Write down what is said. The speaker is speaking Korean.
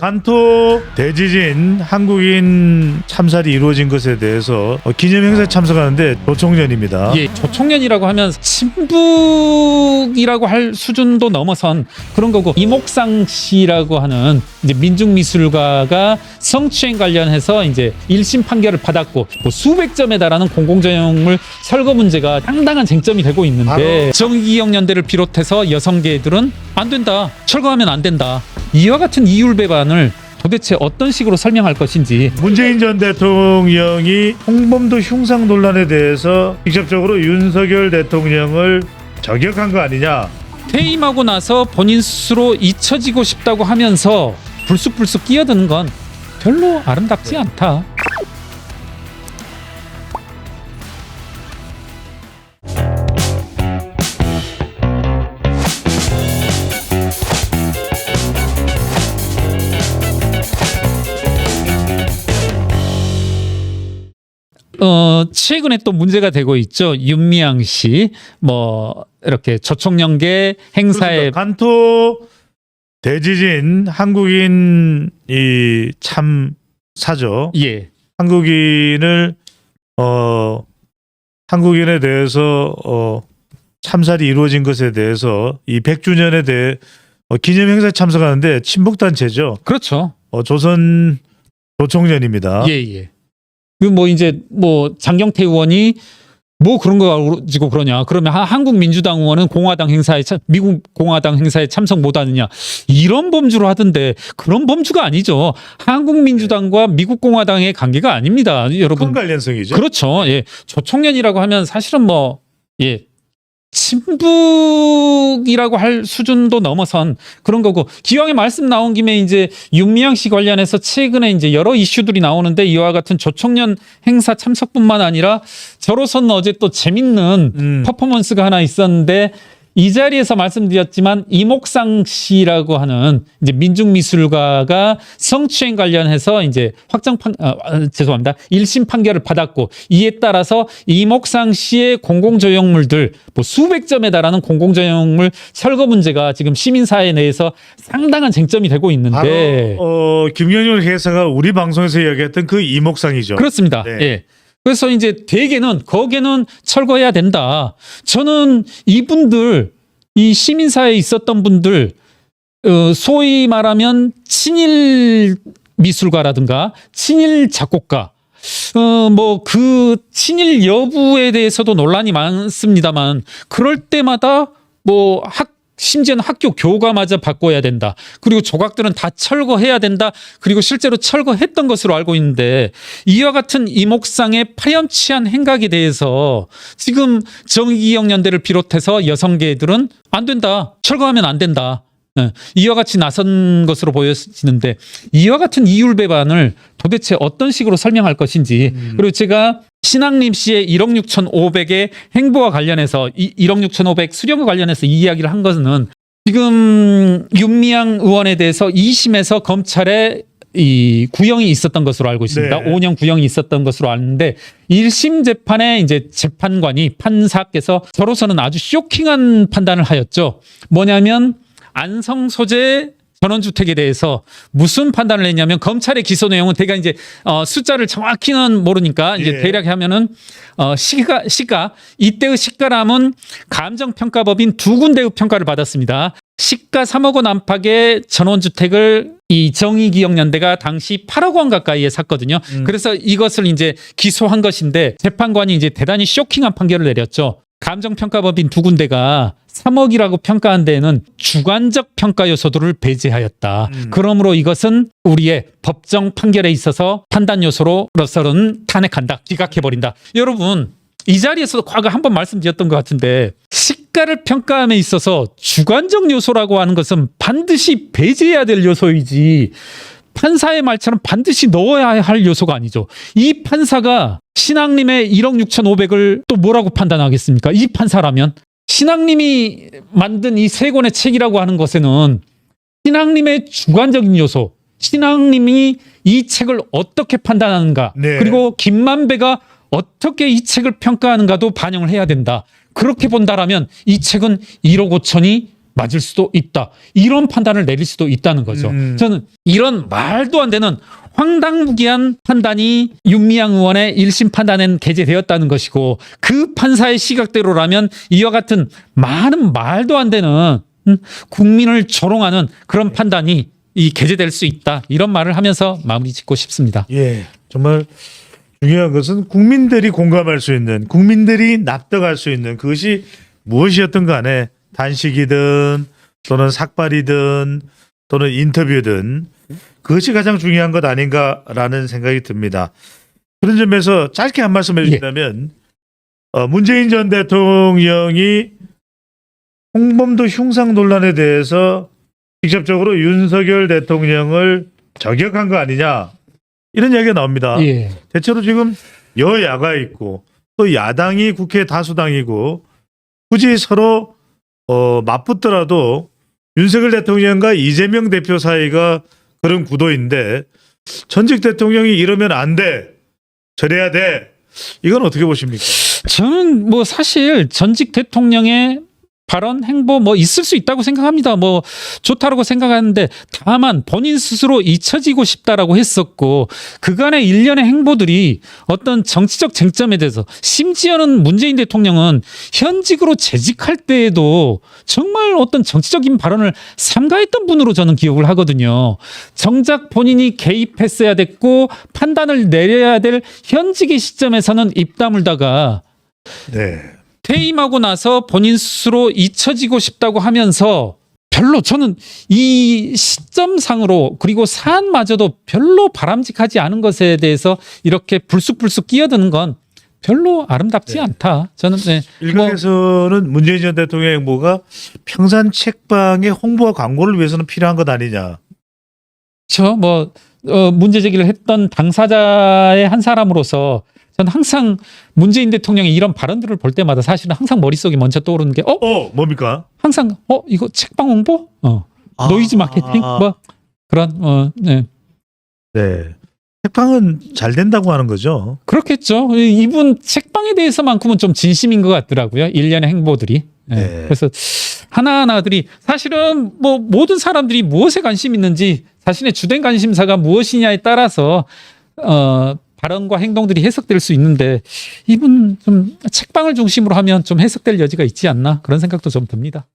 간토 대지진 한국인 참살이 이루어진 것에 대해서 기념행사에 참석하는데 조총련입니다. 예, 조총련이라고 하면 친북이라고 할 수준도 넘어선 그런 거고, 이목상 씨라고 하는 이제 민중미술가가 성추행 관련해서 이제 1심 판결을 받았고, 뭐 수백 점에 달하는 공공전용물 철거 문제가 상당한 쟁점이 되고 있는데, 정의기억연대를 비롯해서 여성계들은 안 된다, 철거하면 안 된다, 이와 같은 이율배반을 도대체 어떤 식으로 설명할 것인지. 문재인 전 대통령이 홍범도 흉상 논란에 대해서 직접적으로 윤석열 대통령을 저격한 거 아니냐. 퇴임하고 나서 본인 스스로 잊혀지고 싶다고 하면서 불쑥불쑥 끼어드는 건 별로 아름답지 않다. 최근에 또 문제가 되고 있죠. 윤미향 씨, 뭐 이렇게 조총련계 행사에 간토 대지진 한국인 이 참사죠. 예, 한국인에 대해서 참살이 이루어진 것에 대해서 이 100주년에 대해 기념 행사에 참석하는데 친북단체죠. 그렇죠. 조선 조총련입니다. 예. 그 뭐 이제 뭐 장경태 의원이 뭐 그런 거 가지고 그러냐, 그러면 한국민주당 의원은 미국 공화당 행사에 참석 못하느냐, 이런 범주로 하던데, 그런 범주가 아니죠. 한국민주당과 미국 공화당의 관계가 아닙니다, 여러분. 큰 관련성이죠. 그렇죠. 예, 조총련이라고 하면 사실은 뭐 친북이라고 할 수준도 넘어선 그런 거고, 기왕에 말씀 나온 김에 이제 윤미향 씨 관련해서 최근에 이제 여러 이슈들이 나오는데, 이와 같은 조총련 행사 참석뿐만 아니라 저로서는 어제 또 재밌는 퍼포먼스가 하나 있었는데, 이 자리에서 말씀드렸지만 이목상 씨라고 하는 이제 민중미술가가 성추행 관련해서 이제 1심 판결을 받았고, 이에 따라서 이목상 씨의 공공조형물들 뭐 수백 점에 달하는 공공조형물 철거 문제가 지금 시민사회 내에서 상당한 쟁점이 되고 있는데, 바로 김경률 회사가 우리 방송에서 이야기했던 그 이목상이죠. 그렇습니다. 네. 예. 그래서 이제 대개는 거기는 철거해야 된다. 저는 이분들, 이 시민사회에 있었던 분들, 소위 말하면 친일 미술가라든가 친일 작곡가, 뭐 그 친일 여부에 대해서도 논란이 많습니다만, 그럴 때마다 뭐 심지어는 학교 교과마저 바꿔야 된다, 그리고 조각들은 다 철거해야 된다, 그리고 실제로 철거했던 것으로 알고 있는데, 이와 같은 이목상의 파렴치한 행각에 대해서 지금 정의기억연대를 비롯해서 여성계들은 안 된다, 철거하면 안 된다, 이와 같이 나선 것으로 보여지는데, 이와 같은 이율배반을 도대체 어떤 식으로 설명할 것인지. 그리고 제가 신앙림 씨의 1억 6,500의 행보와 관련해서 1억 6,500 수령과 관련해서 이 이야기를 한 것은, 지금 윤미향 의원에 대해서 2심에서 검찰에 이 구형이 있었던 것으로 알고 있습니다. 네. 5년 구형이 있었던 것으로 아는데, 1심 재판에 이제 재판관이, 판사께서 저로서는 아주 쇼킹한 판단을 하였죠. 뭐냐면 안성 소재 전원주택에 대해서 무슨 판단을 했냐면, 검찰의 기소 내용은 대가 이제 숫자를 정확히는 모르니까 이제 대략 하면은 시가 이때의 시가람은 감정평가법인 두 군데의 평가를 받았습니다. 시가 3억 원 안팎의 전원주택을 이 정의기억연대가 당시 8억 원 가까이에 샀거든요. 그래서 이것을 이제 기소한 것인데, 재판관이 이제 대단히 쇼킹한 판결을 내렸죠. 감정평가법인 두 군데가 3억이라고 평가한 데에는 주관적 평가 요소들을 배제하였다. 그러므로 이것은 우리의 법정 판결에 있어서 판단 요소로서는 탄핵한다, 기각해버린다. 여러분, 이 자리에서도 과거 한번 말씀드렸던 것 같은데, 시가를 평가함에 있어서 주관적 요소라고 하는 것은 반드시 배제해야 될 요소이지, 판사의 말처럼 반드시 넣어야 할 요소가 아니죠. 이 판사가 신앙림의 1억 6,500을 또 뭐라고 판단하겠습니까? 이 판사라면 신앙림이 만든 이 세 권의 책이라고 하는 것에는 신앙림의 주관적인 요소, 신앙림이 이 책을 어떻게 판단하는가, 네. 그리고 김만배가 어떻게 이 책을 평가하는가도 반영을 해야 된다. 그렇게 본다라면 이 책은 1억 5천이 맞을 수도 있다. 이런 판단을 내릴 수도 있다는 거죠. 저는 이런 말도 안 되는 황당무계한 판단이 윤미향 의원의 1심 판단엔 게재되었다는 것이고 그 판사의 시각대로라면 이와 같은 많은 말도 안 되는 국민을 조롱하는 그런 판단이 게재될 수 있다. 이런 말을 하면서 마무리 짓고 싶습니다. 예, 정말 중요한 것은 국민들이 공감할 수 있는, 국민들이 납득할 수 있는 그것이 무엇이었든 간에 단식이든 또는 삭발이든 또는 인터뷰든 그것이 가장 중요한 것 아닌가라는 생각이 듭니다. 그런 점에서 짧게 한 말씀 해주신다면 문재인 전 대통령이 홍범도 흉상 논란에 대해서 직접적으로 윤석열 대통령을 저격한 거 아니냐 이런 이야기가 나옵니다. 예. 대체로 지금 여야가 있고 또 야당이 국회 다수당이고 굳이 서로 맞붙더라도 윤석열 대통령과 이재명 대표 사이가 그런 구도인데 전직 대통령이 이러면 안 돼, 저래야 돼. 이건 어떻게 보십니까? 저는 뭐 사실 전직 대통령의 발언, 행보 뭐 있을 수 있다고 생각합니다. 뭐 좋다라고 생각하는데 다만 본인 스스로 잊혀지고 싶다라고 했었고 그간의 일련의 행보들이 어떤 정치적 쟁점에 대해서 심지어는 문재인 대통령은 현직으로 재직할 때에도 정말 어떤 정치적인 발언을 삼가했던 분으로 저는 기억을 하거든요. 정작 본인이 개입했어야 됐고 판단을 내려야 될 현직의 시점에서는 입 다물다가 네. 퇴임하고 나서 본인 스스로 잊혀지고 싶다고 하면서 별로 저는 이 시점상으로 그리고 사안마저도 별로 바람직하지 않은 것에 대해서 이렇게 불쑥불쑥 끼어드는 건 별로 아름답지 네. 않다. 저는 네. 일각에서는 문재인 전 대통령의 행보가 평산 책방의 홍보와 광고를 위해서는 필요한 것 아니냐. 문제 제기를 했던 당사자의 한 사람으로서 저는 항상 문재인 대통령의 이런 발언들을 볼 때마다 사실은 항상 머릿속에 먼저 떠오르는 게 뭡니까? 항상 이거 책방 홍보? 노이즈 마케팅? 뭐 그런 네. 네. 책방은 잘 된다고 하는 거죠. 그렇겠죠. 이분 책방에 대해서만큼은 좀 진심인 것 같더라고요. 일련의 행보들이. 네. 네. 그래서 하나하나들이 사실은 뭐 모든 사람들이 무엇에 관심 있는지 자신의 주된 관심사가 무엇이냐에 따라서 발언과 행동들이 해석될 수 있는데 이분 좀 책방을 중심으로 하면 좀 해석될 여지가 있지 않나 그런 생각도 좀 듭니다.